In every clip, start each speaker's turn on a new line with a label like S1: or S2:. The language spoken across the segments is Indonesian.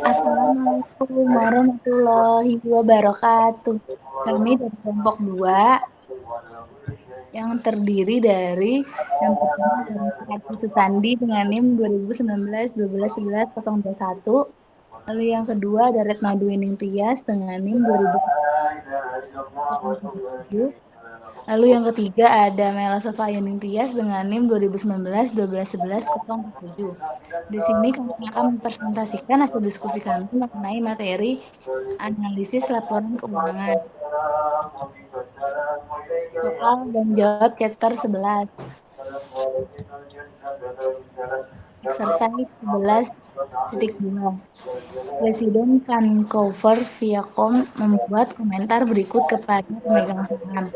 S1: Assalamualaikum warahmatullahi wabarakatuh. Kami dari kelompok 2 yang terdiri dari yang pertama dari Hati Susandi dengan NIM 2019 12 11 021. Lalu yang kedua dari Retno Dwining Tias dengan NIM 2019. Lalu yang ketiga ada Mela Sofa Yuning Tias dengan NIM 2019 12 11 047. Di sini kami akan mempresentasikan hasil diskusi kami mengenai materi analisis laporan keuangan. Soal dan jawab chapter 11. Exercise 11.2. Presiden Vancouver Viacom membuat komentar berikut kepada pemegang saham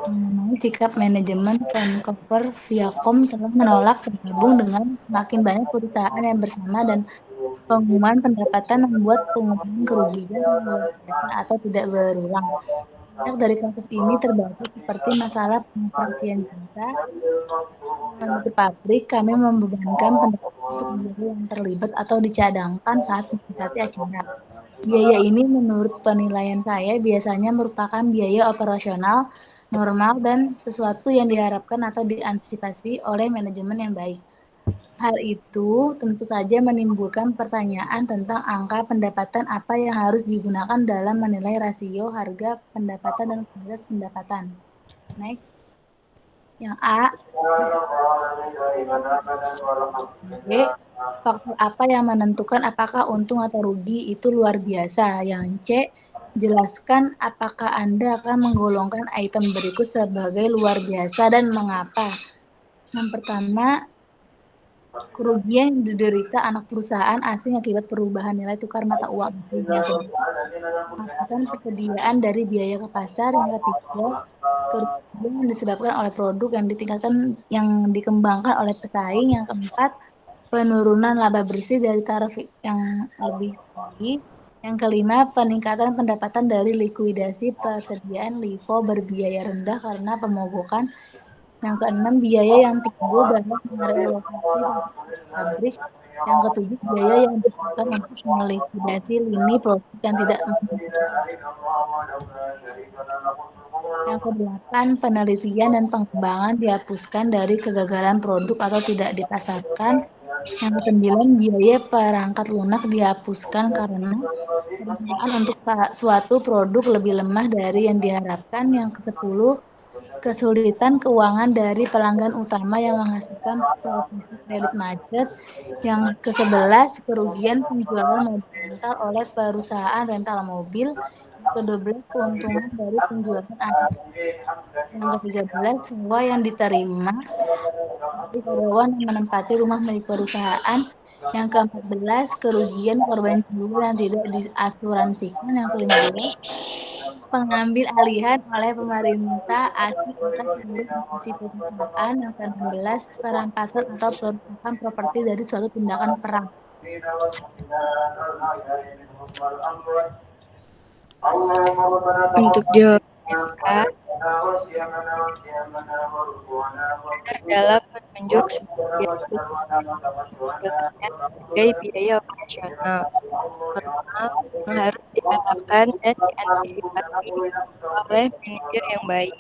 S1: mengenai sikap manajemen Vancouver Viacom telah menolak bergabung dengan semakin banyak perusahaan yang bersama dan pengumuman pendapatan membuat pengumuman kerugian yang luar biasa atau tidak berulang. Banyak dari kasus ini terbagi seperti masalah pengoperasian jasa. Di pabrik, kami membebankan pendapatan untuk biaya yang terlibat atau dicadangkan saat mendekati acara. Biaya ini menurut penilaian saya biasanya merupakan biaya operasional normal dan sesuatu yang diharapkan atau diantisipasi oleh manajemen yang baik. Hal itu tentu saja menimbulkan pertanyaan tentang angka pendapatan apa yang harus digunakan dalam menilai rasio harga pendapatan dan kualitas pendapatan. Next. Yang A, B, faktor apa yang menentukan apakah untung atau rugi itu luar biasa. Yang C, jelaskan apakah Anda akan menggolongkan item berikut sebagai luar biasa dan mengapa. Yang pertama, kerugian yang diderita anak perusahaan asing akibat perubahan nilai tukar mata uang asing. Yang kedua, mengatakan persediaan dari biaya ke pasar. Yang ketiga, kerugian yang disebabkan oleh produk yang ditingkatkan yang dikembangkan oleh pesaing. Yang keempat, penurunan laba bersih dari tarif yang lebih tinggi. Yang kelima, peningkatan pendapatan dari likuidasi persediaan LIFO berbiaya rendah karena pemogokan. Yang keenam, biaya yang timbul dalam merelokasi pabrik. Yang ketujuh, biaya yang diperlukan untuk melikuidasi lini produk yang tidak memungkinkan. Yang kedelapan, penelitian dan pengembangan dihapuskan dari kegagalan produk atau tidak dipasarkan. Yang kesembilan, biaya perangkat lunak dihapuskan karena permintaan untuk suatu produk lebih lemah dari yang diharapkan. Yang kesepuluh, kesulitan keuangan dari pelanggan utama yang menghasilkan posisi kredit macet. Yang ke-11, kerugian penjualan mobil rental oleh perusahaan rental mobil. Yang ke-12, keuntungan dari penjualan aset. Yang ke-13, sewa yang diterima dari karyawan yang menempati rumah milik perusahaan. Yang ke-14, kerugian korban jiwa yang tidak diasuransikan. Yang ke-15, pengambil alihan oleh pemerintah asing atas seluruh investasi perusahaan. Yang ke-16, perampasan atau perusahaan properti dari suatu tindakan perang.
S2: Untuk jawabannya A, benar dalam menunjuk sebagai sebagai biaya operasional normal yang harus ditetapkan dan diantisipasi oleh manajer yang baik.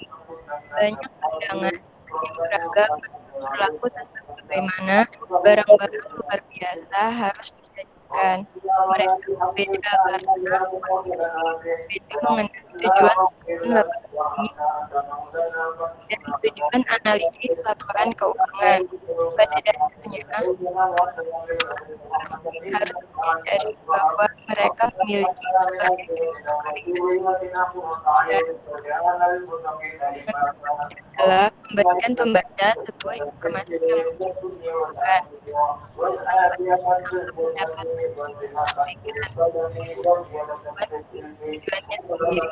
S2: Banyak pandangan yang beragam berlaku tentang bagaimana barang-barang luar biasa harus disajikan. Mereka berbeda karena berbeda mengenai tujuan laporan dan tujuan analisis laporan keuangan. Pada dasarnya, harus menyadari bahwa mereka memiliki berbagai adalah memberikan pembaca sebuah informasi yang membutuhkan dapat diberikan buat tujuannya sendiri.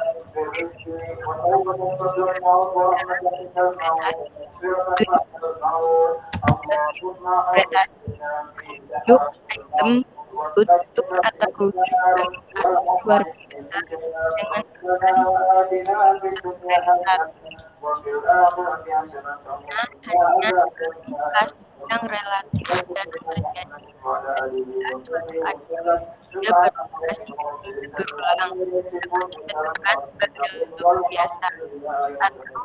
S2: Yuk item untuk atau rugi luar biasa dengan beban dari hanya dalam kasus yang relatif dalam terjadi ketika suatu item tidak beroperasi dan tidak berulang dapat ditentukan sebagai luar biasa atau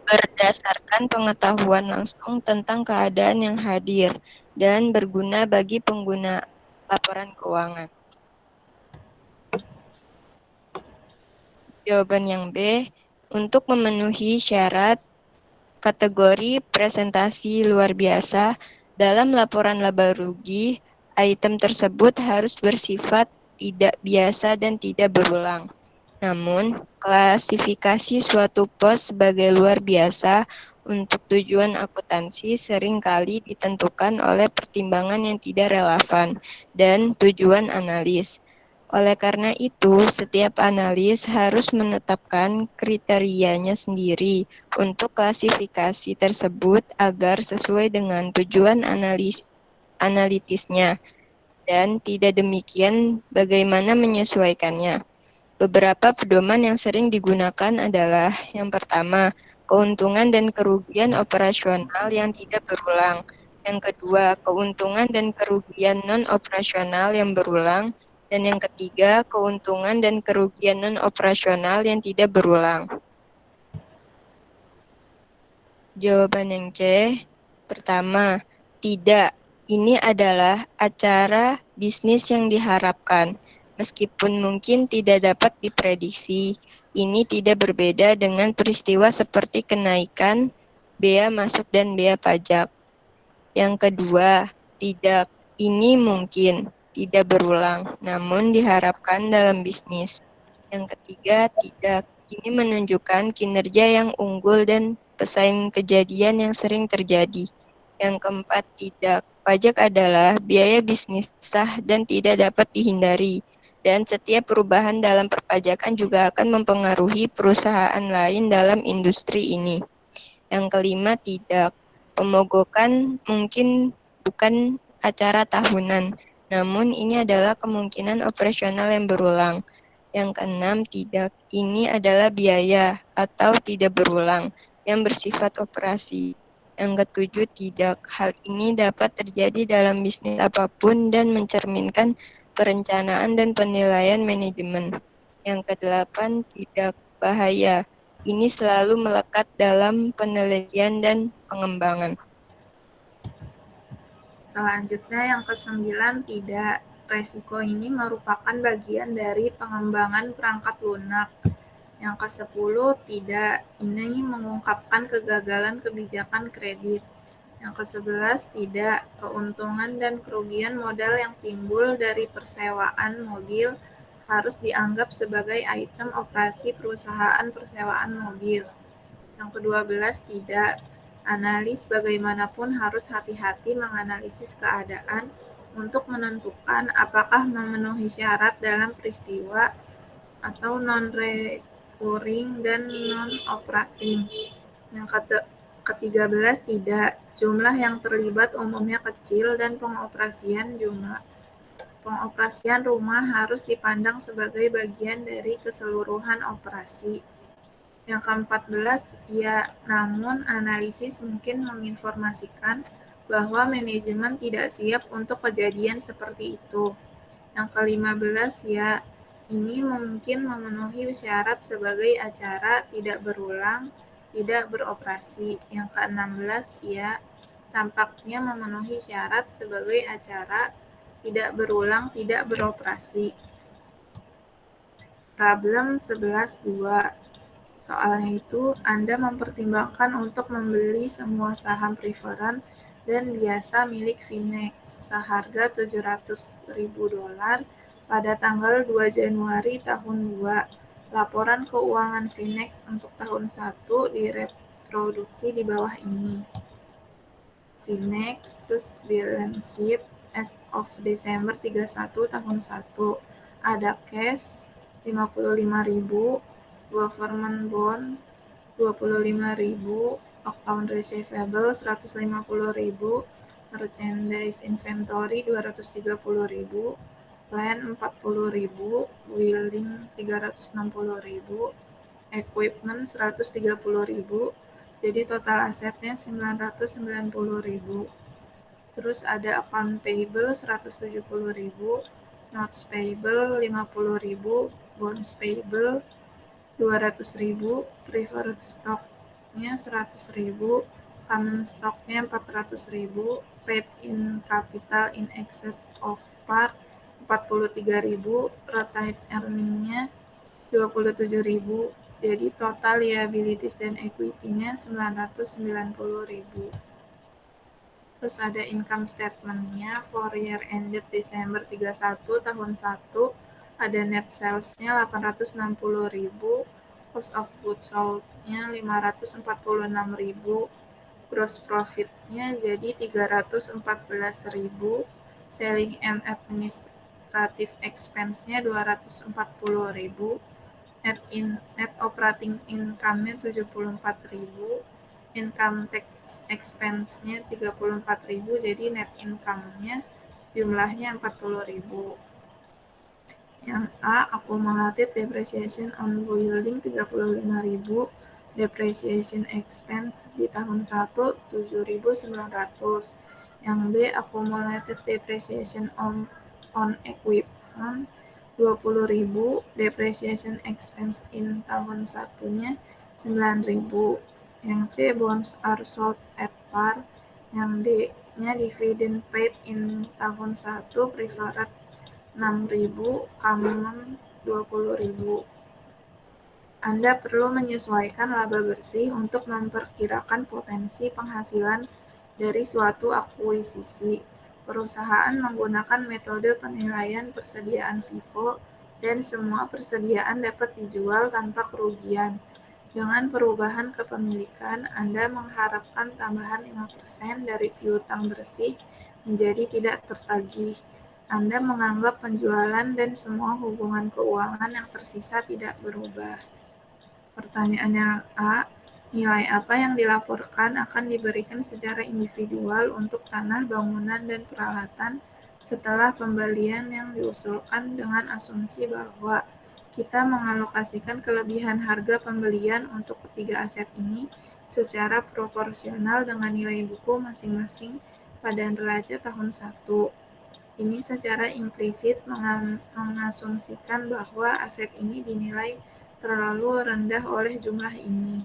S2: berdasarkan pengetahuan langsung tentang keadaan yang hadir dan berguna bagi pengguna laporan keuangan. Jawaban yang B, untuk memenuhi syarat kategori presentasi luar biasa dalam laporan laba rugi, item tersebut harus bersifat tidak biasa dan tidak berulang. Namun, klasifikasi suatu pos sebagai luar biasa untuk tujuan akuntansi seringkali ditentukan oleh pertimbangan yang tidak relevan dan tujuan analis. Oleh karena itu, setiap analis harus menetapkan kriterianya sendiri untuk klasifikasi tersebut agar sesuai dengan tujuan analitisnya, dan tidak demikian bagaimana menyesuaikannya. Beberapa pedoman yang sering digunakan adalah yang pertama, keuntungan dan kerugian operasional yang tidak berulang. Yang kedua, keuntungan dan kerugian non-operasional yang berulang. Dan yang ketiga, keuntungan dan kerugian non-operasional yang tidak berulang. Jawaban yang C, pertama, tidak. Ini adalah acara bisnis yang diharapkan. Meskipun mungkin tidak dapat diprediksi, ini tidak berbeda dengan peristiwa seperti kenaikan bea masuk dan bea pajak. Yang kedua, tidak. Ini mungkin tidak berulang, namun diharapkan dalam bisnis. Yang ketiga, tidak. Ini menunjukkan kinerja yang unggul dan pesaing kejadian yang sering terjadi. Yang keempat, tidak. Pajak adalah biaya bisnis sah dan tidak dapat dihindari. Dan setiap perubahan dalam perpajakan juga akan mempengaruhi perusahaan lain dalam industri ini. Yang kelima, tidak. Pemogokan mungkin bukan acara tahunan, namun ini adalah kemungkinan operasional yang berulang. Yang keenam, tidak. Ini adalah biaya atau tidak berulang yang bersifat operasi. Yang ketujuh, tidak. Hal ini dapat terjadi dalam bisnis apapun dan mencerminkan perencanaan dan penilaian manajemen. Yang kedelapan, tidak. Bahaya. Ini selalu melekat dalam penelitian dan pengembangan.
S3: Selanjutnya yang ke-9, tidak. Resiko ini merupakan bagian dari pengembangan perangkat lunak. Yang ke-10, tidak. Ini mengungkapkan kegagalan kebijakan kredit. Yang ke-11, tidak. Keuntungan dan kerugian modal yang timbul dari persewaan mobil harus dianggap sebagai item operasi perusahaan persewaan mobil. Yang ke-12, tidak. Analis bagaimanapun harus hati-hati menganalisis keadaan untuk menentukan apakah memenuhi syarat dalam peristiwa atau non-recurring dan non-operating. Yang ke-13, tidak. Jumlah yang terlibat umumnya kecil dan pengoperasian rumah harus dipandang sebagai bagian dari keseluruhan operasi. Yang ke-14, ya, namun analisis mungkin menginformasikan bahwa manajemen tidak siap untuk kejadian seperti itu. Yang ke-15, ya, ini mungkin memenuhi syarat sebagai acara tidak berulang, tidak beroperasi. Yang ke-16, ya, tampaknya memenuhi syarat sebagai acara tidak berulang, tidak beroperasi. Problem 11.2. Soalnya itu, Anda mempertimbangkan untuk membeli semua saham preferred dan biasa milik Finex seharga $700.000 pada tanggal 2 Januari tahun 2. Laporan keuangan Finex untuk tahun 1 direproduksi di bawah ini. Finex, terus balance sheet as of Desember 31 tahun 1. Ada cash 55.000, government bond 25.000, account receivable 150.000, merchandise inventory 230.000, land 40.000, building 360.000, equipment 130.000, jadi total asetnya 990.000. Terus ada account payable 170.000, notes payable 50.000, bonds payable 200.000, preferred stocknya 100.000, common stocknya 400.000, paid in capital in excess of par 43.000, retained earningnya 27.000, jadi total liabilities dan equity-nya 990.000. Terus ada income statement-nya for year ended Desember 31 tahun 1, ada net sales-nya 860.000, cost of goods sold-nya 546.000, gross profit-nya jadi 314.000, selling and administrative expense-nya 240.000, net operating income-nya 74.000, income tax expense-nya 34.000, jadi net income-nya jumlahnya 40.000. Yang A, accumulated depreciation on building 35.000, depreciation expense di tahun 1 7.900. Yang B, accumulated depreciation on equipment 20.000, depreciation expense in tahun 1-nya 9.000. Yang C, bonds are sold at par. Yang D-nya dividend paid in tahun 1, preferred 6.000, common 20.000. Anda perlu menyesuaikan laba bersih untuk memperkirakan potensi penghasilan dari suatu akuisisi. Perusahaan menggunakan metode penilaian persediaan FIFO dan semua persediaan dapat dijual tanpa kerugian. Dengan perubahan kepemilikan, Anda mengharapkan tambahan 5% dari piutang bersih menjadi tidak tertagih. Anda menganggap penjualan dan semua hubungan keuangan yang tersisa tidak berubah. Pertanyaannya A, nilai apa yang dilaporkan akan diberikan secara individual untuk tanah, bangunan, dan peralatan setelah pembelian yang diusulkan dengan asumsi bahwa kita mengalokasikan kelebihan harga pembelian untuk ketiga aset ini secara proporsional dengan nilai buku masing-masing pada neraca tahun 1. Ini secara implisit mengasumsikan bahwa aset ini dinilai terlalu rendah oleh jumlah ini.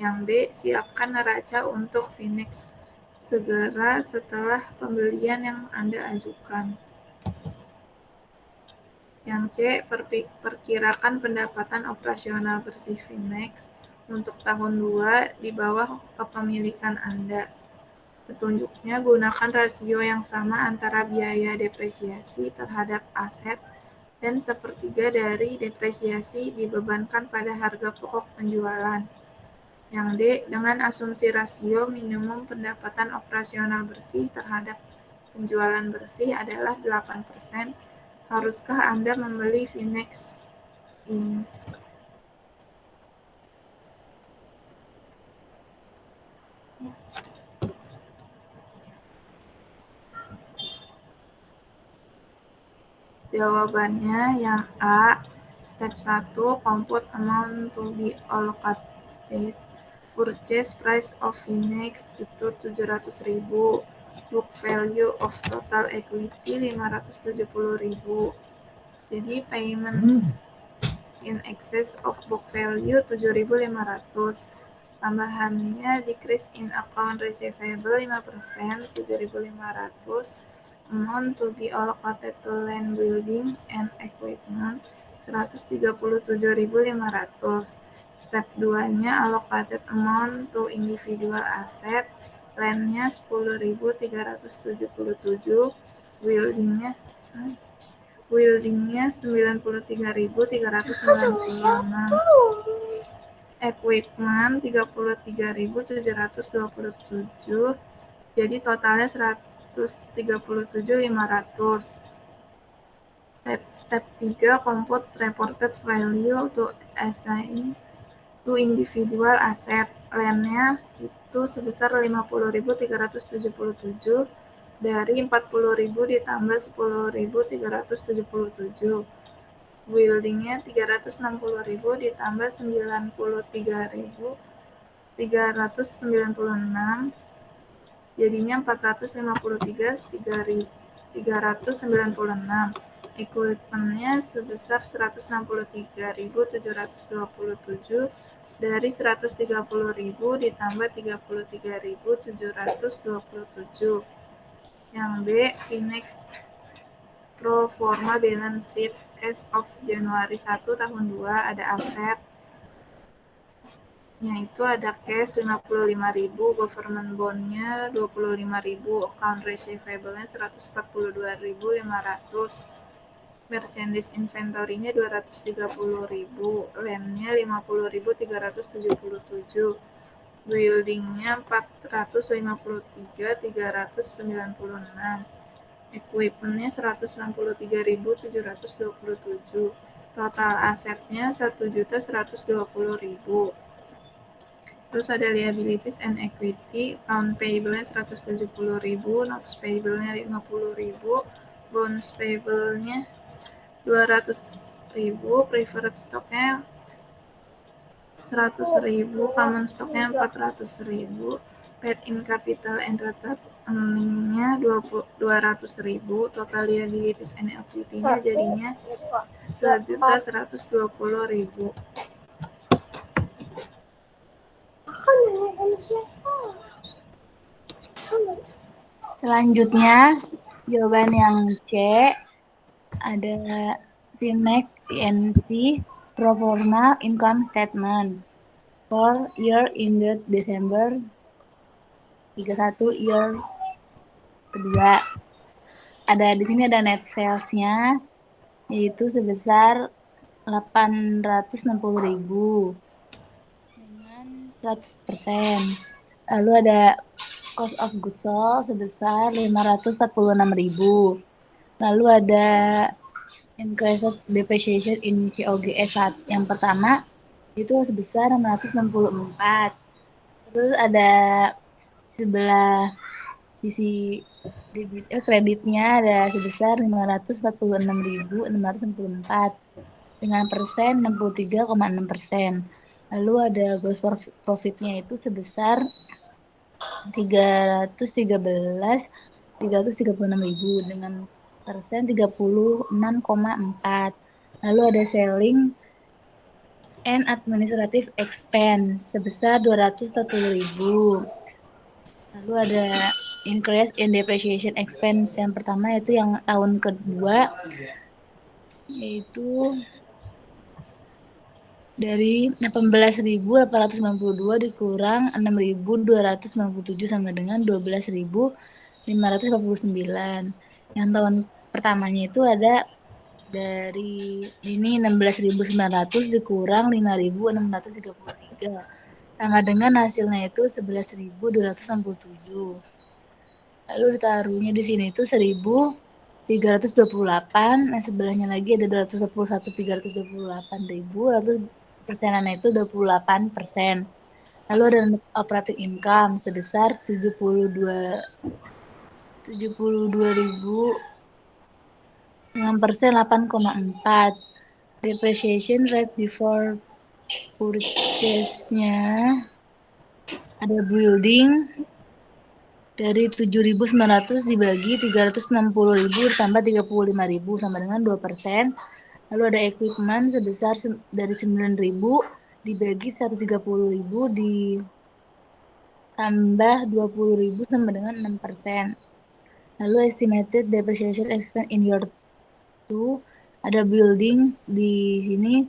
S3: Yang B, siapkan neraca untuk Finex segera setelah pembelian yang Anda ajukan. Yang C, perkirakan pendapatan operasional bersih Finex untuk tahun 2 di bawah kepemilikan Anda. Petunjuknya, gunakan rasio yang sama antara biaya depresiasi terhadap aset dan sepertiga dari depresiasi dibebankan pada harga pokok penjualan. Yang D, dengan asumsi rasio minimum pendapatan operasional bersih terhadap penjualan bersih adalah 8%, haruskah Anda membeli Finex Inc? Jawabannya yang A, step 1, compute amount to be allocated. Purchase price of Finex itu 700.000, book value of total equity 570.000. Jadi payment in excess of book value 7.500. Tambahannya decrease in account receivable 5%, 7.500. Amount to be allocated to land, building, and equipment 137.500. Step 2-nya allocated amount to individual asset, land-nya 10.377, building-nya 93.396, equipment 33.727, jadi totalnya 137.500. Step 3, compute reported value to assign to individual asset. Land-nya itu sebesar 50.377, dari 40.000 ditambah 10.377. Buildingnya 360.000 ditambah 93.396, jadinya 453.396. Equipmentnya sebesar 163.727 dari 130.000 ditambah 33.727. Yang B, Finex pro forma balance sheet as of Januari 1 tahun 2 ada aset itu ada cash 55.000, government bond-nya 25.000, account receivable-nya 142.500, merchandise inventory-nya 230.000, land-nya 50.377, building-nya 453.396, equipment-nya 163.727, total asetnya 1.120.000. Terus ada liabilities and equity, account payable-nya 170.000, notes payable-nya 50.000, bonds payable-nya 200.000, preferred stock-nya 100.000, common stock-nya 400.000, paid in capital and returned earning-nya 200.000, total liabilities and equity-nya jadinya 1.120.000.
S1: Selanjutnya, jawaban yang C ada Finex PNC pro forma income statement for year ended Desember 31 year kedua. Ada di sini ada net sales-nya yaitu sebesar 860.000 dengan 100%. Lalu ada cost of goods sold sebesar 546.000. Lalu ada increased depreciation in COGS yang pertama itu sebesar 664. Terus ada sebelah sisi kreditnya ada sebesar 546.664 dengan persen 63,6%. Lalu ada gross profit-nya itu sebesar 336.000 dengan persen 36,4. Lalu ada selling and administrative expense sebesar 240.000. Lalu ada increase in depreciation expense yang pertama itu yang tahun kedua yaitu dari 18.892 dikurang 6.297 sama dengan 12.549. Yang tahun pertamanya itu ada dari ini 16.900 dikurang 5.633 sama dengan hasilnya itu 11.267. Lalu ditaruhnya di sini itu 1.328, nah sebelahnya lagi ada 221.328.000, lalu persenannya itu 28%. Lalu ada operating income sebesar 72.000 dengan persen 8,4. Depreciation rate before purchase-nya ada building dari 7.900 dibagi 360.000 ditambah 35.000 sama dengan 2%. Lalu ada equipment sebesar dari 9.000 dibagi 130.000 ditambah 20.000 sama dengan 6%. Lalu estimated depreciation expense in year 2 ada building di sini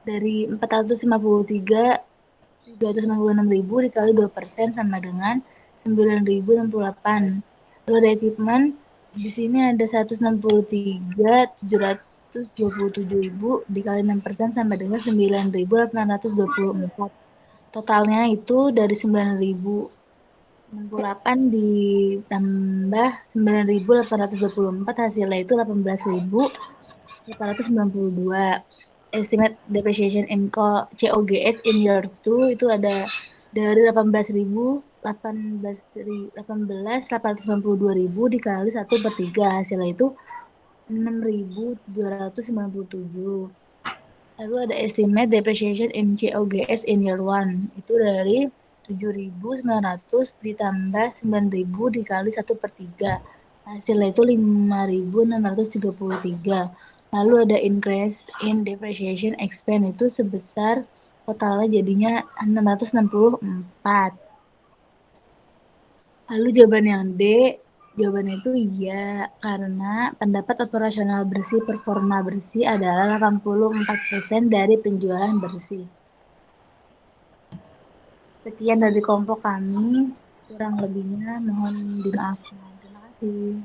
S1: dari 396.000 dikali 2% sama dengan 9.068. Lalu ada equipment di sini ada 163.727.000 dikali 6% sama dengan 9.824. Totalnya itu dari 9.068 ditambah 9.824 hasilnya itu 18.892. Estimate depreciation in COGS in year 2 itu ada dari 18.824 18.892.000 dikali 1/3. Hasilnya itu 6.297. Lalu ada estimate depreciation in COGS in year 1. Itu dari 7.900 ditambah 9.000 dikali 1/3. Hasilnya itu 5.633. Lalu ada increase in depreciation expense itu sebesar totalnya jadinya 664. Lalu jawaban yang D, jawabannya itu iya, karena pendapat operasional bersih performa bersih adalah 84% dari penjualan bersih. Sekian dari kelompok kami, kurang lebihnya mohon dimaafkan. Terima kasih.